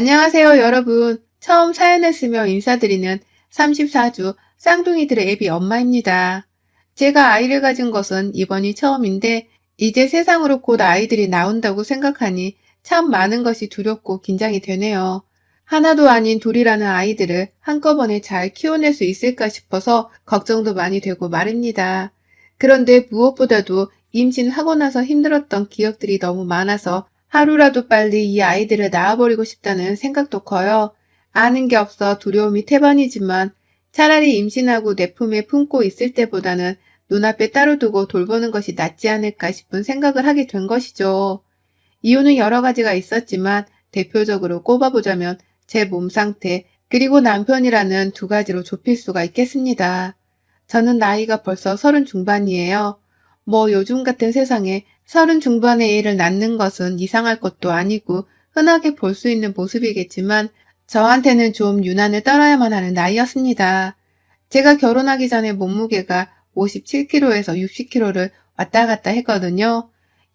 안녕하세요, 여러분. 처음 사연을 쓰며 인사드리는 34주 쌍둥이들의 애비 엄마입니다. 제가 아이를 가진 것은 이번이 처음인데, 이제 세상으로 곧 아이들이 나온다고 생각하니 참 많은 것이 두렵고 긴장이 되네요. 하나도 아닌 둘이라는 아이들을 한꺼번에 잘 키워낼 수 있을까 싶어서 걱정도 많이 되고 말입니다. 그런데 무엇보다도 임신하고 나서 힘들었던 기억들이 너무 많아서 하루라도 빨리 이 아이들을 낳아버리고 싶다는 생각도 커요. 아는 게 없어 두려움이 태반이지만 차라리 임신하고 내 품에 품고 있을 때보다는 눈앞에 따로 두고 돌보는 것이 낫지 않을까 싶은 생각을 하게 된 것이죠. 이유는 여러 가지가 있었지만 대표적으로 꼽아보자면 제 몸 상태, 그리고 남편이라는 두 가지로 좁힐 수가 있겠습니다. 저는 나이가 벌써 30 중반이에요. 뭐 요즘 같은 세상에 30 중반의 애를 낳는 것은 이상할 것도 아니고 흔하게 볼 수 있는 모습이겠지만 저한테는 좀 유난을 떨어야만 하는 나이였습니다. 제가 결혼하기 전에 몸무게가 57kg에서 60kg를 왔다 갔다 했거든요.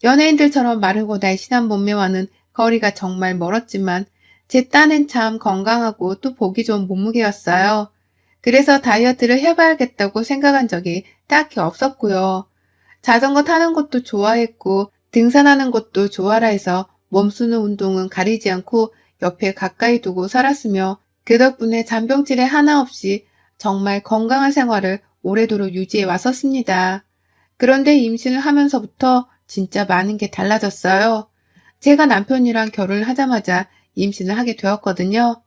연예인들처럼 마르고 날씬한 몸매와는 거리가 정말 멀었지만 제 딴엔 참 건강하고 또 보기 좋은 몸무게였어요. 그래서 다이어트를 해봐야겠다고 생각한 적이 딱히 없었고요. 자전거 타는 것도 좋아했고 등산하는 것도 좋아라 해서 몸쓰는 운동은 가리지 않고 옆에 가까이 두고 살았으며 그 덕분에 잔병치레 하나 없이 정말 건강한 생활을 오래도록 유지해 왔었습니다. 그런데 임신을 하면서부터 진짜 많은 게 달라졌어요. 제가 남편이랑 결혼을 하자마자 임신을 하게 되었거든요.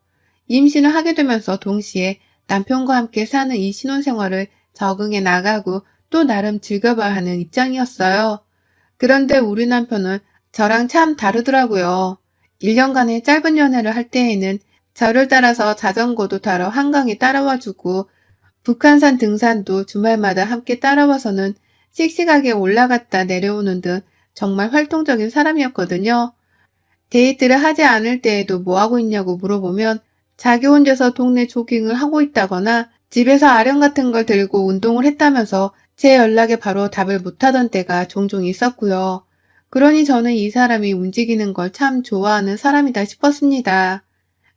임신을 하게 되면서 동시에 남편과 함께 사는 이 신혼생활을 적응해 나가고 또 나름 즐겨봐야 하는 입장이었어요. 그런데 우리 남편은 저랑 참 다르더라고요. 1년간의 짧은 연애를 할 때에는 저를 따라서 자전거도 타러 한강에 따라와주고 북한산 등산도 주말마다 함께 따라와서는 씩씩하게 올라갔다 내려오는 등 정말 활동적인 사람이었거든요. 데이트를 하지 않을 때에도 뭐 하고 있냐고 물어보면 자기 혼자서 동네 조깅을 하고 있다거나 집에서 아령 같은 걸 들고 운동을 했다면서 제 연락에 바로 답을 못하던 때가 종종 있었고요. 그러니 저는 이 사람이 움직이는 걸 참 좋아하는 사람이다 싶었습니다.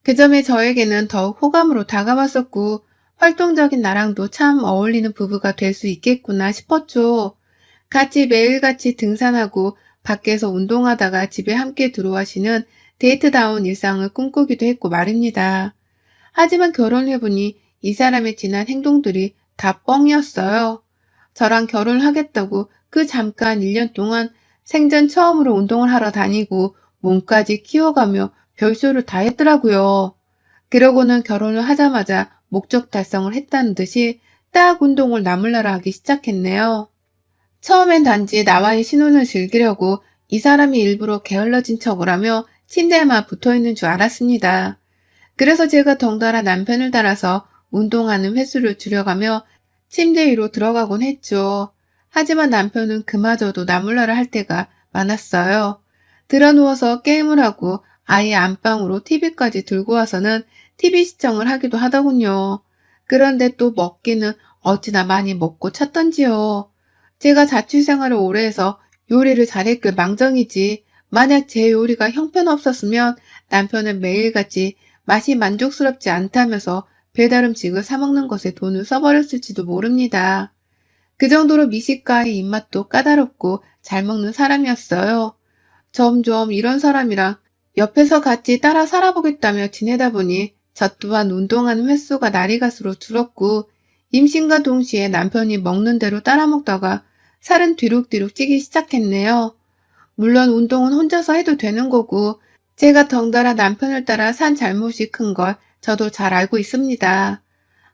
그 점에 저에게는 더욱 호감으로 다가왔었고 활동적인 나랑도 참 어울리는 부부가 될 수 있겠구나 싶었죠. 같이 매일같이 등산하고 밖에서 운동하다가 집에 함께 들어와시는 데이트다운 일상을 꿈꾸기도 했고 말입니다. 하지만 결혼해보니 이 사람의 지난 행동들이 다 뻥이었어요. 저랑 결혼을 하겠다고 그 잠깐 1년 동안 생전 처음으로 운동을 하러 다니고 몸까지 키워가며 별소를 다 했더라고요. 그러고는 결혼을 하자마자 목적 달성을 했다는 듯이 딱 운동을 나물나라 하기 시작했네요. 처음엔 단지 나와의 신혼을 즐기려고 이 사람이 일부러 게을러진 척을 하며 침대에만 붙어있는 줄 알았습니다. 그래서 제가 덩달아 남편을 따라서 운동하는 횟수를 줄여가며 침대 위로 들어가곤 했죠. 하지만 남편은 그마저도 나몰라라 할 때가 많았어요. 드러누워서 게임을 하고 아예 안방으로 TV까지 들고 와서는 TV 시청을 하기도 하더군요. 그런데 또 먹기는 어찌나 많이 먹고 찼던지요. 제가 자취생활을 오래 해서 요리를 잘했길 망정이지. 만약 제 요리가 형편없었으면 남편은 매일같이 맛이 만족스럽지 않다면서 배달음식을 사먹는 것에 돈을 써버렸을지도 모릅니다. 그 정도로 미식가의 입맛도 까다롭고 잘 먹는 사람이었어요. 점점 이런 사람이랑 옆에서 같이 따라 살아보겠다며 지내다 보니 저 또한 운동하는 횟수가 날이 갈수록 줄었고 임신과 동시에 남편이 먹는 대로 따라 먹다가 살은 뒤룩뒤룩 찌기 시작했네요. 물론 운동은 혼자서 해도 되는 거고 제가 덩달아 남편을 따라 산 잘못이 큰 걸 저도 잘 알고 있습니다.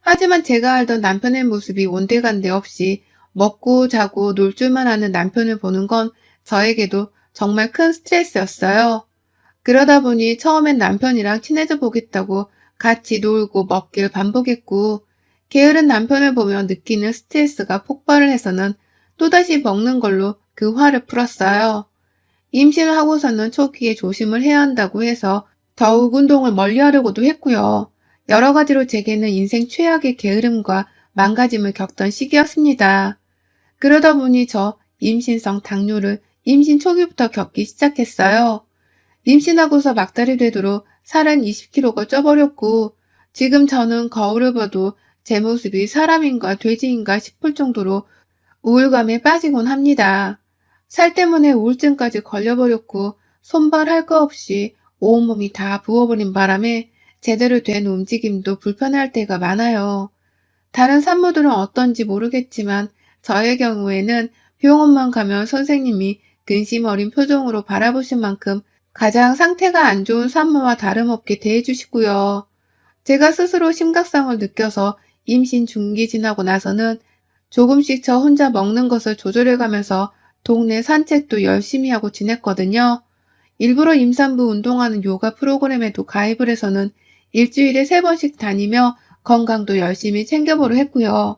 하지만 제가 알던 남편의 모습이 온데간데 없이 먹고 자고 놀 줄만 아는 남편을 보는 건 저에게도 정말 큰 스트레스였어요. 그러다 보니 처음엔 남편이랑 친해져 보겠다고 같이 놀고 먹기를 반복했고 게으른 남편을 보며 느끼는 스트레스가 폭발을 해서는 또다시 먹는 걸로 그 화를 풀었어요. 임신을 하고서는 초기에 조심을 해야 한다고 해서 더욱 운동을 멀리하려고도 했고요. 여러 가지로 제게는 인생 최악의 게으름과 망가짐을 겪던 시기였습니다. 그러다 보니 저 임신성 당뇨를 임신 초기부터 겪기 시작했어요. 임신하고서 막달이 되도록 살은 20kg가 쪄버렸고 지금 저는 거울을 봐도 제 모습이 사람인가 돼지인가 싶을 정도로 우울감에 빠지곤 합니다. 살 때문에 우울증까지 걸려버렸고 손발할 거 없이 온몸이 다 부어버린 바람에 제대로 된 움직임도 불편할 때가 많아요. 다른 산모들은 어떤지 모르겠지만 저의 경우에는 병원만 가면 선생님이 근심 어린 표정으로 바라보실 만큼 가장 상태가 안 좋은 산모와 다름없게 대해주시고요. 제가 스스로 심각성을 느껴서 임신 중기 지나고 나서는 조금씩 저 혼자 먹는 것을 조절해가면서 동네 산책도 열심히 하고 지냈거든요. 일부러 임산부 운동하는 요가 프로그램에도 가입을 해서는 일주일에 3번씩 다니며 건강도 열심히 챙겨보려 했고요.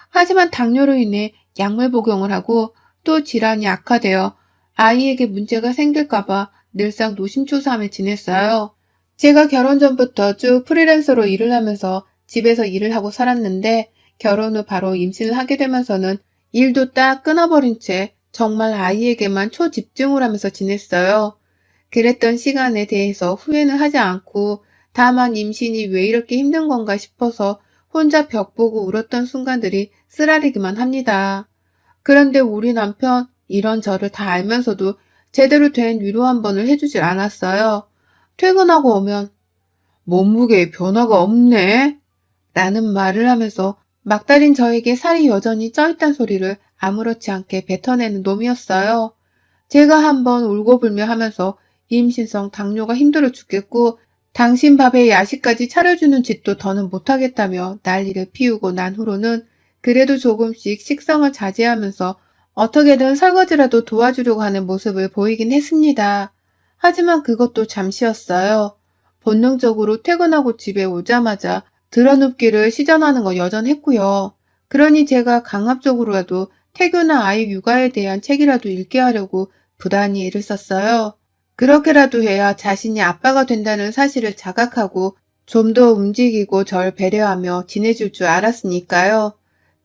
하지만 당뇨로 인해 약물 복용을 하고 또 질환이 악화되어 아이에게 문제가 생길까봐 늘상 노심초사하며 지냈어요. 제가 결혼 전부터 쭉 프리랜서로 일을 하면서 집에서 일을 하고 살았는데 결혼 후 바로 임신을 하게 되면서는 일도 딱 끊어버린 채 정말 아이에게만 초집중을 하면서 지냈어요. 그랬던 시간에 대해서 후회는 하지 않고 다만 임신이 왜 이렇게 힘든 건가 싶어서 혼자 벽 보고 울었던 순간들이 쓰라리기만 합니다. 그런데 우리 남편 이런 저를 다 알면서도 제대로 된 위로 한 번을 해주질 않았어요. 퇴근하고 오면 몸무게에 변화가 없네 라는 말을 하면서 막달인 저에게 살이 여전히 쪄있단 소리를 아무렇지 않게 뱉어내는 놈이었어요. 제가 한번 울고불며 하면서 임신성 당뇨가 힘들어 죽겠고 당신 밥에 야식까지 차려주는 짓도 더는 못하겠다며 난리를 피우고 난 후로는 그래도 조금씩 식성을 자제하면서 어떻게든 설거지라도 도와주려고 하는 모습을 보이긴 했습니다. 하지만 그것도 잠시였어요. 본능적으로 퇴근하고 집에 오자마자 드러눕기를 시전하는 거 여전했고요. 그러니 제가 강압적으로라도 태교나 아이 육아에 대한 책이라도 읽게 하려고 부단히 애를 썼어요. 그렇게라도 해야 자신이 아빠가 된다는 사실을 자각하고 좀 더 움직이고 절 배려하며 지내줄 줄 알았으니까요.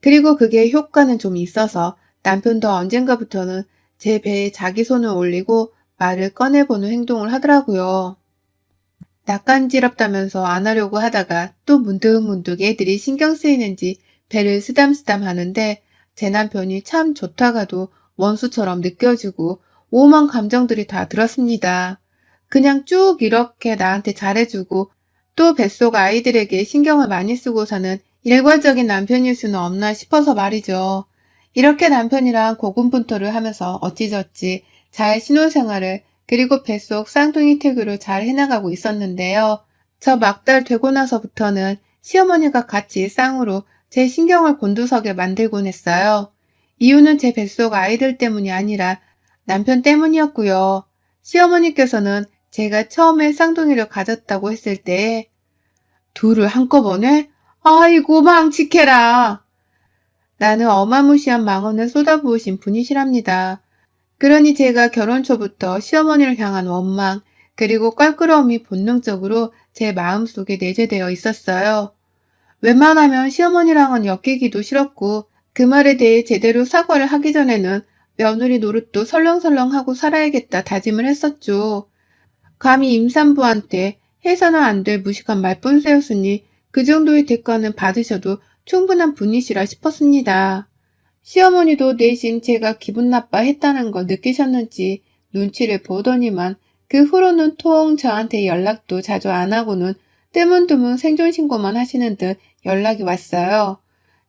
그리고 그게 효과는 좀 있어서 남편도 언젠가부터는 제 배에 자기 손을 올리고 말을 꺼내보는 행동을 하더라고요. 낯간지럽다면서 안 하려고 하다가 또 문득문득 애들이 신경 쓰이는지 배를 쓰담쓰담 하는데 제 남편이 참 좋다가도 원수처럼 느껴지고 오만 감정들이 다 들었습니다. 그냥 쭉 이렇게 나한테 잘해주고 또 뱃속 아이들에게 신경을 많이 쓰고 사는 일괄적인 남편일 수는 없나 싶어서 말이죠. 이렇게 남편이랑 고군분투를 하면서 어찌저찌 잘 신혼생활을 그리고 뱃속 쌍둥이 태교를 잘 해나가고 있었는데요. 저 막달 되고 나서부터는 시어머니가 같이 쌍으로 제 신경을 곤두서게 만들곤 했어요. 이유는 제 뱃속 아이들 때문이 아니라 남편 때문이었고요. 시어머니께서는 제가 처음에 쌍둥이를 가졌다고 했을 때 둘을 한꺼번에? 아이고 망치케라. 라는 어마무시한 망언을 쏟아부으신 분이시랍니다. 그러니 제가 결혼 초부터 시어머니를 향한 원망 그리고 껄끄러움이 본능적으로 제 마음속에 내재되어 있었어요. 웬만하면 시어머니랑은 엮이기도 싫었고 그 말에 대해 제대로 사과를 하기 전에는 며느리 노릇도 설렁설렁하고 살아야겠다 다짐을 했었죠. 감히 임산부한테 해서는 안 될 무식한 말뿐새였으니 그 정도의 대가는 받으셔도 충분한 분이시라 싶었습니다. 시어머니도 내심 제가 기분 나빠했다는 걸 느끼셨는지 눈치를 보더니만 그 후로는 통 저한테 연락도 자주 안 하고는 뜨문뜨문 생존신고만 하시는 듯 연락이 왔어요.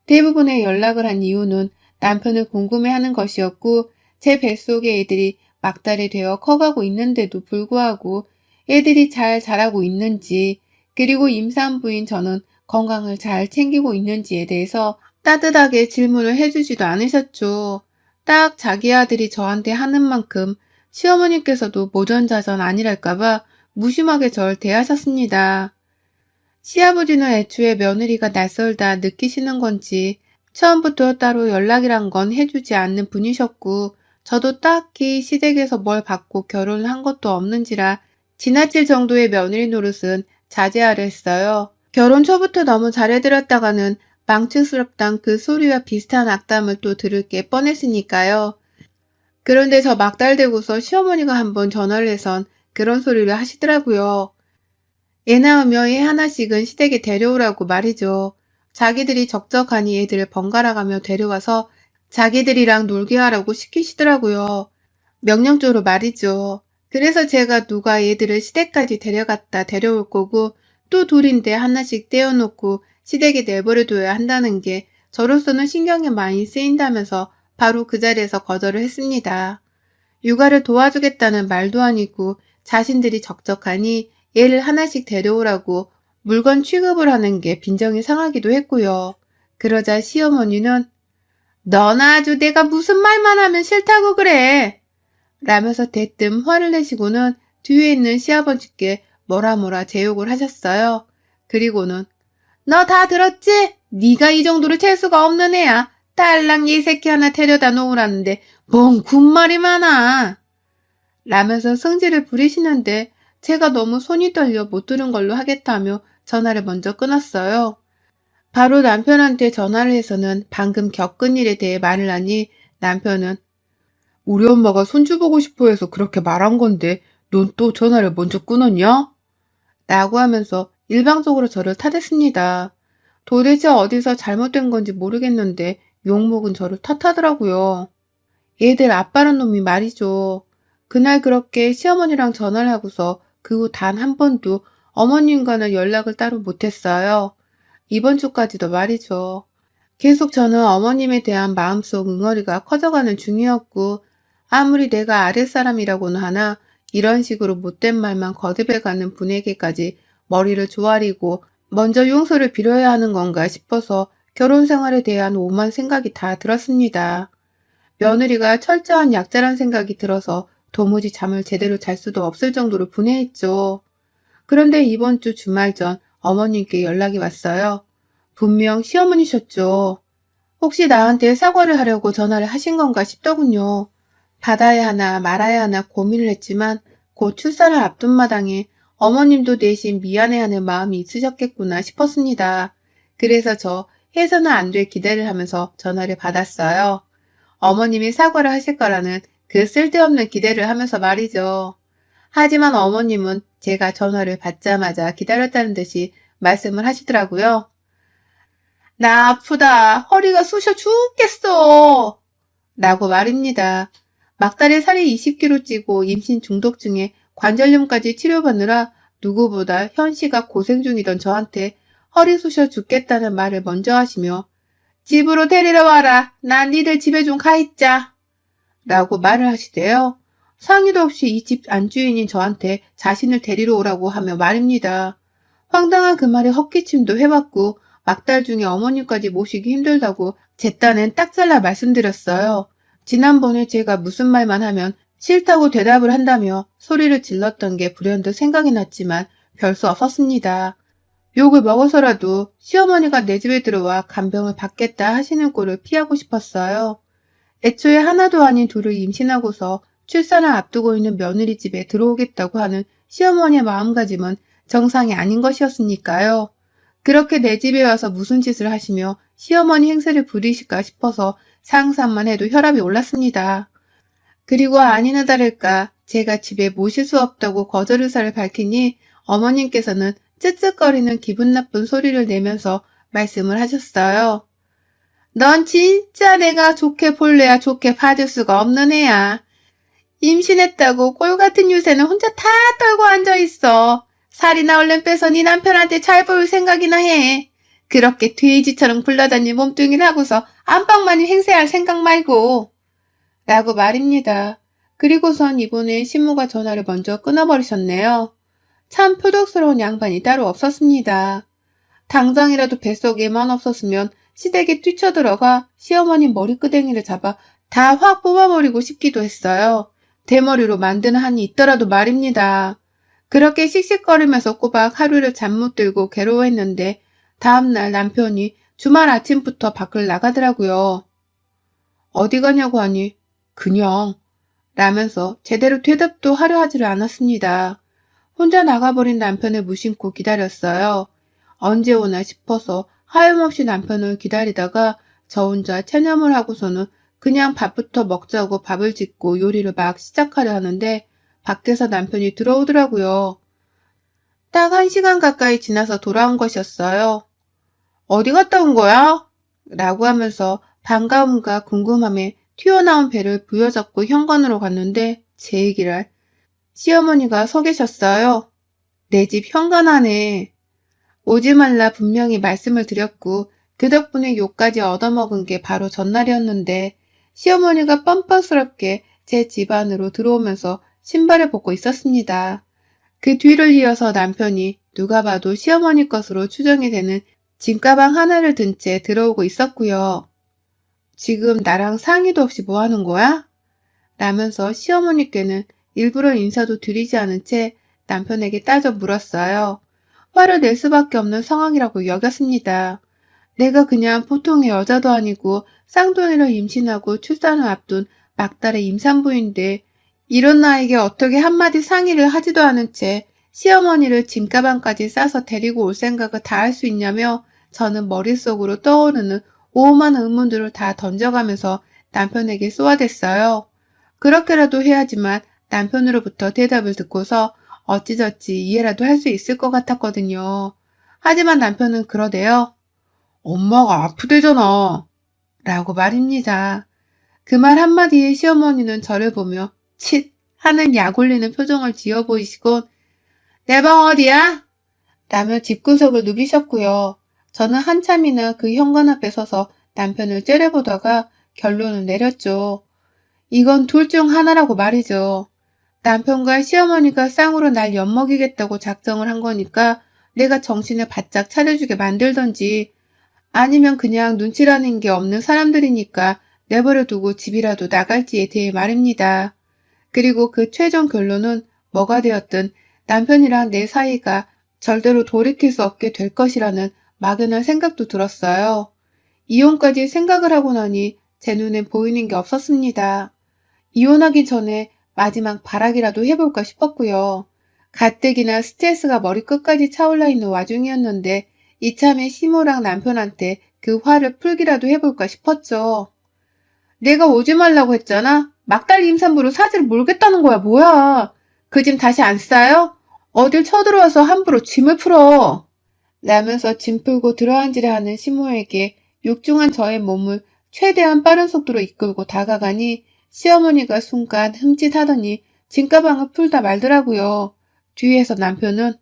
대부분의 연락을 한 이유는 남편을 궁금해하는 것이었고 제 뱃속의 애들이 막달이 되어 커가고 있는데도 불구하고 애들이 잘 자라고 있는지 그리고 임산부인 저는 건강을 잘 챙기고 있는지에 대해서 따뜻하게 질문을 해주지도 않으셨죠. 딱 자기 아들이 저한테 하는 만큼 시어머니께서도 모전자전 아니랄까봐 무심하게 절 대하셨습니다. 시아버지는 애초에 며느리가 낯설다 느끼시는 건지 처음부터 따로 연락이란 건 해주지 않는 분이셨고 저도 딱히 시댁에서 뭘 받고 결혼을 한 것도 없는지라 지나칠 정도의 며느리 노릇은 자제하려 했어요. 결혼 초부터 너무 잘해드렸다가는 망측스럽단 그 소리와 비슷한 악담을 또 들을 게 뻔했으니까요. 그런데 저 막달되고서 시어머니가 한번 전화를 해선 그런 소리를 하시더라고요. 애 낳으며 애 하나씩은 시댁에 데려오라고 말이죠. 자기들이 적적하니 애들을 번갈아 가며 데려와서 자기들이랑 놀게 하라고 시키시더라고요. 명령조로 말이죠. 그래서 제가 누가 애들을 시댁까지 데려갔다 데려올 거고 또 둘인데 하나씩 떼어놓고 시댁에 내버려둬야 한다는 게 저로서는 신경이 많이 쓰인다면서 바로 그 자리에서 거절을 했습니다. 육아를 도와주겠다는 말도 아니고 자신들이 적적하니 애를 하나씩 데려오라고 물건 취급을 하는 게 빈정이 상하기도 했고요. 그러자 시어머니는 넌 아주 내가 무슨 말만 하면 싫다고 그래 라면서 대뜸 화를 내시고는 뒤에 있는 시아버지께 뭐라 제욕을 하셨어요. 그리고는 너 다 들었지? 네가 이 정도로 재수가 없는 애야. 딸랑 이 새끼 하나 데려다 놓으라는데 뭔 군말이 많아. 라면서 성질을 부리시는데 제가 너무 손이 떨려 못 들은 걸로 하겠다며 전화를 먼저 끊었어요. 바로 남편한테 전화를 해서는 방금 겪은 일에 대해 말을 하니 남편은 우리 엄마가 손주 보고 싶어 해서 그렇게 말한 건데 넌 또 전화를 먼저 끊었냐? 라고 하면서 일방적으로 저를 탓했습니다. 도대체 어디서 잘못된 건지 모르겠는데 욕먹은 저를 탓하더라고요. 얘들 아빠란 놈이 말이죠. 그날 그렇게 시어머니랑 전화를 하고서 그 후 단 한 번도 어머님과는 연락을 따로 못했어요. 이번 주까지도 말이죠. 계속 저는 어머님에 대한 마음속 응어리가 커져가는 중이었고 아무리 내가 아랫사람이라고는 하나 이런 식으로 못된 말만 거듭해가는 분에게까지 머리를 조아리고 먼저 용서를 빌어야 하는 건가 싶어서 결혼 생활에 대한 오만 생각이 다 들었습니다. 며느리가 철저한 약자란 생각이 들어서 도무지 잠을 제대로 잘 수도 없을 정도로 분해했죠. 그런데 이번 주 주말 전 어머님께 연락이 왔어요. 분명 시어머니셨죠. 혹시 나한테 사과를 하려고 전화를 하신 건가 싶더군요. 받아야 하나 말아야 하나 고민을 했지만 곧 출산을 앞둔 마당에 어머님도 대신 미안해하는 마음이 있으셨겠구나 싶었습니다. 그래서 저 해서는 안 될 기대를 하면서 전화를 받았어요. 어머님이 사과를 하실 거라는 그 쓸데없는 기대를 하면서 말이죠. 하지만 어머님은 제가 전화를 받자마자 기다렸다는 듯이 말씀을 하시더라고요. 나 아프다. 허리가 쑤셔 죽겠어. 라고 말입니다. 막달에 살이 20kg 찌고 임신 중독증에 관절염까지 치료받느라 누구보다 현씨가 고생 중이던 저한테 허리 쑤셔 죽겠다는 말을 먼저 하시며 집으로 데리러 와라. 난 니들 집에 좀 가있자. 라고 말을 하시대요. 상의도 없이 이 집 안주인인 저한테 자신을 데리러 오라고 하며 말입니다. 황당한 그 말에 헛기침도 해봤고 막달 중에 어머님까지 모시기 힘들다고 제 딴엔 딱 잘라 말씀드렸어요. 지난번에 제가 무슨 말만 하면 싫다고 대답을 한다며 소리를 질렀던 게 불현듯 생각이 났지만 별 수 없었습니다. 욕을 먹어서라도 시어머니가 내 집에 들어와 간병을 받겠다 하시는 꼴을 피하고 싶었어요. 애초에 하나도 아닌 둘을 임신하고서 출산을 앞두고 있는 며느리 집에 들어오겠다고 하는 시어머니의 마음가짐은 정상이 아닌 것이었으니까요. 그렇게 내 집에 와서 무슨 짓을 하시며 시어머니 행세를 부리실까 싶어서 상상만 해도 혈압이 올랐습니다. 그리고 아니나 다를까 제가 집에 모실 수 없다고 거절 의사를 밝히니 어머님께서는 쯧쯧거리는 기분 나쁜 소리를 내면서 말씀을 하셨어요. 넌 진짜 내가 좋게 볼래야 좋게 봐줄 수가 없는 애야. 임신했다고 꼴 같은 유세는 혼자 다 떨고 앉아있어. 살이나 얼른 빼서 네 남편한테 잘 보일 생각이나 해. 그렇게 돼지처럼 굴러다니는 몸뚱이를 하고서 안방만이 행세할 생각 말고. 라고 말입니다. 그리고선 이번에 신무가 전화를 먼저 끊어버리셨네요. 참 표독스러운 양반이 따로 없었습니다. 당장이라도 뱃속에만 없었으면 시댁에 뛰쳐들어가 시어머니 머리끄댕이를 잡아 다 확 뽑아버리고 싶기도 했어요. 대머리로 만드는 한이 있더라도 말입니다. 그렇게 씩씩거리면서 꼬박 하루를 잠 못 들고 괴로워했는데 다음날 남편이 주말 아침부터 밖을 나가더라고요. 어디 가냐고 하니 그냥 라면서 제대로 대답도 하려 하지를 않았습니다. 혼자 나가버린 남편을 무심코 기다렸어요. 언제 오나 싶어서 하염없이 남편을 기다리다가 저 혼자 체념을 하고서는 그냥 밥부터 먹자고 밥을 짓고 요리를 막 시작하려 하는데 밖에서 남편이 들어오더라고요. 딱 1시간 가까이 지나서 돌아온 것이었어요. 어디 갔다 온 거야? 라고 하면서 반가움과 궁금함에 튀어나온 배를 부여잡고 현관으로 갔는데 제 얘기를 시어머니가 서 계셨어요. 내 집 현관 안에. 오지 말라 분명히 말씀을 드렸고 그 덕분에 욕까지 얻어먹은 게 바로 전날이었는데 시어머니가 뻔뻔스럽게 제 집 안으로 들어오면서 신발을 벗고 있었습니다. 그 뒤를 이어서 남편이 누가 봐도 시어머니 것으로 추정이 되는 짐가방 하나를 든 채 들어오고 있었고요. 지금 나랑 상의도 없이 뭐 하는 거야? 라면서 시어머니께는 일부러 인사도 드리지 않은 채 남편에게 따져 물었어요. 화를 낼 수밖에 없는 상황이라고 여겼습니다. 내가 그냥 보통의 여자도 아니고 쌍둥이를 임신하고 출산을 앞둔 막달의 임산부인데 이런 나에게 어떻게 한마디 상의를 하지도 않은 채 시어머니를 짐가방까지 싸서 데리고 올 생각을 다 할 수 있냐며 저는 머릿속으로 떠오르는 오만 의문들을 다 던져가면서 남편에게 쏘아댔어요. 그렇게라도 해야지만 남편으로부터 대답을 듣고서 어찌저찌 이해라도 할 수 있을 것 같았거든요. 하지만 남편은 그러대요. 엄마가 아프대잖아. 라고 말입니다. 그 말 한마디에 시어머니는 저를 보며 칫 하는 약 올리는 표정을 지어 보이시곤 내 방 어디야? 라며 집구석을 누비셨고요. 저는 한참이나 그 현관 앞에 서서 남편을 째려보다가 결론을 내렸죠. 이건 둘 중 하나라고 말이죠. 남편과 시어머니가 쌍으로 날 엿먹이겠다고 작정을 한 거니까 내가 정신을 바짝 차려주게 만들던지 아니면 그냥 눈치라는 게 없는 사람들이니까 내버려 두고 집이라도 나갈지에 대해 말입니다. 그리고 그 최종 결론은 뭐가 되었든 남편이랑 내 사이가 절대로 돌이킬 수 없게 될 것이라는 막연한 생각도 들었어요. 이혼까지 생각을 하고 나니 제 눈엔 보이는 게 없었습니다. 이혼하기 전에 마지막 발악이라도 해볼까 싶었고요. 가뜩이나 스트레스가 머리끝까지 차올라 있는 와중이었는데 이참에 시모랑 남편한테 그 화를 풀기라도 해볼까 싶었죠. 내가 오지 말라고 했잖아. 막달 임산부로 사지를 몰겠다는 거야, 뭐야. 그 짐 다시 안 싸요? 어딜 쳐들어와서 함부로 짐을 풀어. 라면서 짐 풀고 들어앉으려 하는 시모에게 육중한 저의 몸을 최대한 빠른 속도로 이끌고 다가가니 시어머니가 순간 흠칫하더니 짐가방을 풀다 말더라고요. 뒤에서 남편은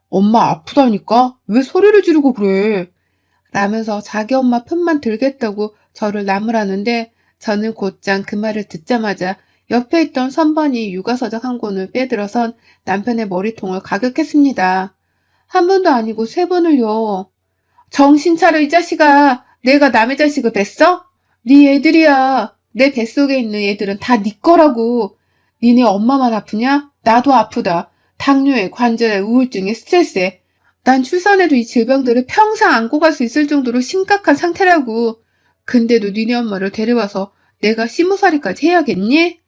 엄마 아프다니까? 왜 소리를 지르고 그래? 라면서 자기 엄마 편만 들겠다고 저를 나무라는데 저는 곧장 그 말을 듣자마자 옆에 있던 선반이 육아서적 한 권을 빼들어선 남편의 머리통을 가격했습니다. 한 번도 아니고 3번을요. 정신 차려 이 자식아. 내가 남의 자식을 뵀어? 네 애들이야. 내 뱃속에 있는 애들은 다 네 거라고. 니네 엄마만 아프냐? 나도 아프다. 당뇨에 관절에 우울증에 스트레스에. 난 출산해도 이 질병들을 평생 안고 갈 수 있을 정도로 심각한 상태라고. 근데도 니네 엄마를 데려와서 내가 시무살이까지 해야겠니?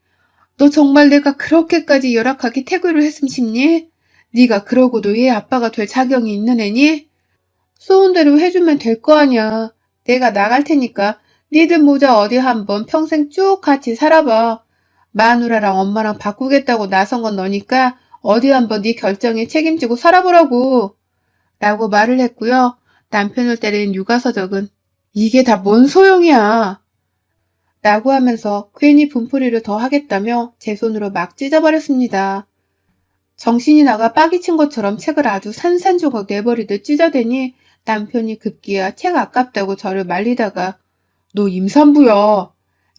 너 정말 내가 그렇게까지 열악하게 태교를 했음 싶니? 네가 그러고도 얘 아빠가 될 자격이 있는 애니? 소원대로 해주면 될 거 아니야. 내가 나갈 테니까 니들 모자 어디 한번 평생 쭉 같이 살아봐. 마누라랑 엄마랑 바꾸겠다고 나선 건 너니까 어디 한번 네 결정에 책임지고 살아보라고. 라고 말을 했고요. 남편을 때린 육아서적은 이게 다 뭔 소용이야. 라고 하면서 괜히 분풀이를 더 하겠다며 제 손으로 막 찢어버렸습니다. 정신이 나가 빠기 친 것처럼 책을 아주 산산조각 내버리듯 찢어대니 남편이 급기야 책 아깝다고 저를 말리다가 너 임산부야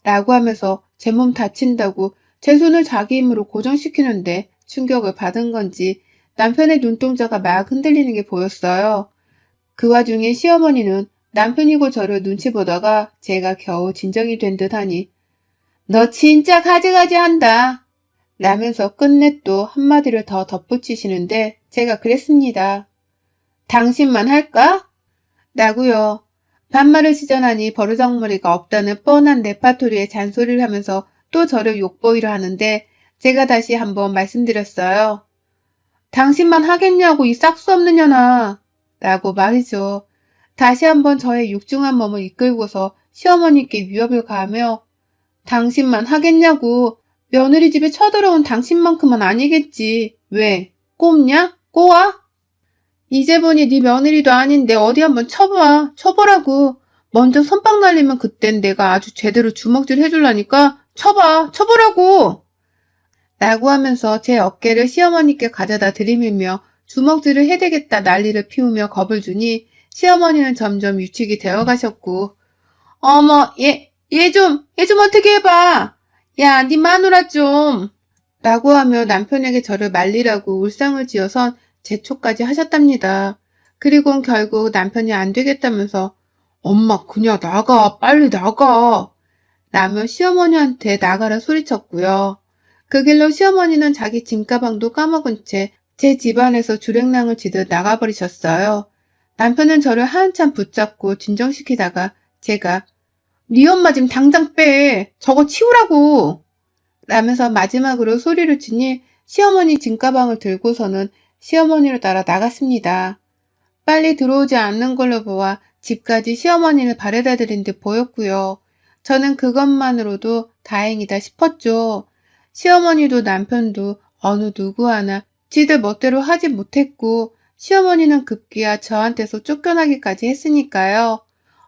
라고 하면서 제 몸 다친다고 제 손을 자기 힘으로 고정시키는데 충격을 받은 건지 남편의 눈동자가 막 흔들리는 게 보였어요. 그 와중에 시어머니는 남편이고 저를 눈치 보다가 제가 겨우 진정이 된 듯하니 너 진짜 가지가지 한다 라면서 끝내 또 한마디를 더 덧붙이시는데 제가 그랬습니다. 당신만 할까? 라고요. 반말을 시전하니 버르장머리가 없다는 뻔한 레파토리의 잔소리를 하면서 또 저를 욕보이려 하는데 제가 다시 한번 말씀드렸어요. 당신만 하겠냐고 이 싹수 없는 년아 라고 말이죠. 다시 한번 저의 육중한 몸을 이끌고서 시어머니께 위협을 가하며 당신만 하겠냐고 며느리 집에 쳐들어온 당신만큼은 아니겠지. 왜? 꼽냐? 꼬아? 이제 보니 네 며느리도 아닌데 어디 한번 쳐봐. 쳐보라고. 먼저 선빵 날리면 그땐 내가 아주 제대로 주먹질 해줄라니까 쳐봐. 쳐보라고. 라고 하면서 제 어깨를 시어머니께 가져다 들이밀며 주먹질을 해대겠다 난리를 피우며 겁을 주니 시어머니는 점점 위축이 되어 가셨고, 어머, 얘 좀 어떻게 해봐. 야, 네 마누라 좀. 라고 하며 남편에게 저를 말리라고 울상을 지어선 재촉까지 하셨답니다. 그리곤 결국 남편이 안 되겠다면서 엄마 그냥 나가, 빨리 나가. 라며 시어머니한테 나가라 소리쳤고요. 그 길로 시어머니는 자기 짐가방도 까먹은 채 제 집안에서 주랭랑을 치듯 나가버리셨어요. 남편은 저를 한참 붙잡고 진정시키다가 제가 네 엄마 지금 당장 빼. 저거 치우라고. 라면서 마지막으로 소리를 치니 시어머니 짐가방을 들고서는 시어머니를 따라 나갔습니다. 빨리 들어오지 않는 걸로 보아 집까지 시어머니를 바래다 드린 듯 보였고요. 저는 그것만으로도 다행이다 싶었죠. 시어머니도 남편도 어느 누구 하나 지들 멋대로 하지 못했고 시어머니는 급기야 저한테서 쫓겨나기까지 했으니까요.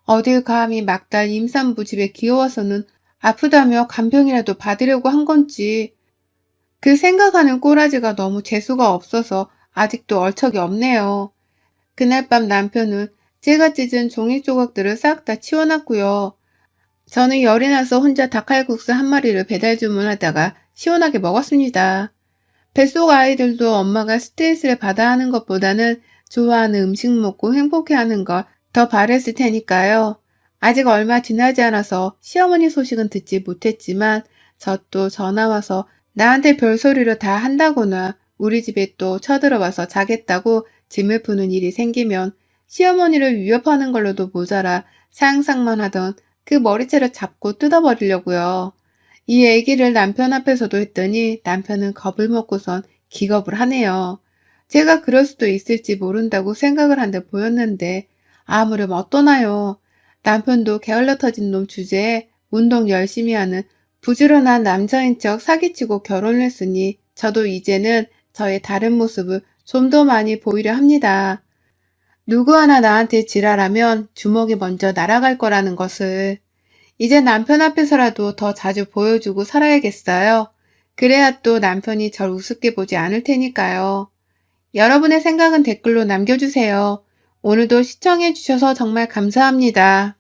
어딜 감히 막달 임산부 집에 기어와서는 아프다며 간병이라도 받으려고 한 건지 그 생각하는 꼬라지가 너무 재수가 없어서 아직도 얼척이 없네요. 그날 밤 남편은 제가 찢은 종이 조각들을 싹 다 치워놨고요. 저는 열이 나서 혼자 닭칼국수 한 마리를 배달 주문하다가 시원하게 먹었습니다. 뱃속 아이들도 엄마가 스트레스를 받아 하는 것보다는 좋아하는 음식 먹고 행복해하는 걸 더 바랬을 테니까요. 아직 얼마 지나지 않아서 시어머니 소식은 듣지 못했지만 저 또 전화와서 나한테 별소리를 다 한다거나 우리 집에 또 쳐들어와서 자겠다고 짐을 푸는 일이 생기면 시어머니를 위협하는 걸로도 모자라 상상만 하던 그 머리채를 잡고 뜯어버리려고요. 이 얘기를 남편 앞에서도 했더니 남편은 겁을 먹고선 기겁을 하네요. 제가 그럴 수도 있을지 모른다고 생각을 한 듯 보였는데 아무렴 어떠나요? 남편도 게을러 터진 놈 주제에 운동 열심히 하는 부지런한 남자인 척 사기치고 결혼을 했으니 저도 이제는 저의 다른 모습을 좀 더 많이 보이려 합니다. 누구 하나 나한테 지랄하면 주먹이 먼저 날아갈 거라는 것을 이제 남편 앞에서라도 더 자주 보여주고 살아야겠어요. 그래야 또 남편이 절 우습게 보지 않을 테니까요. 여러분의 생각은 댓글로 남겨주세요. 오늘도 시청해주셔서 정말 감사합니다.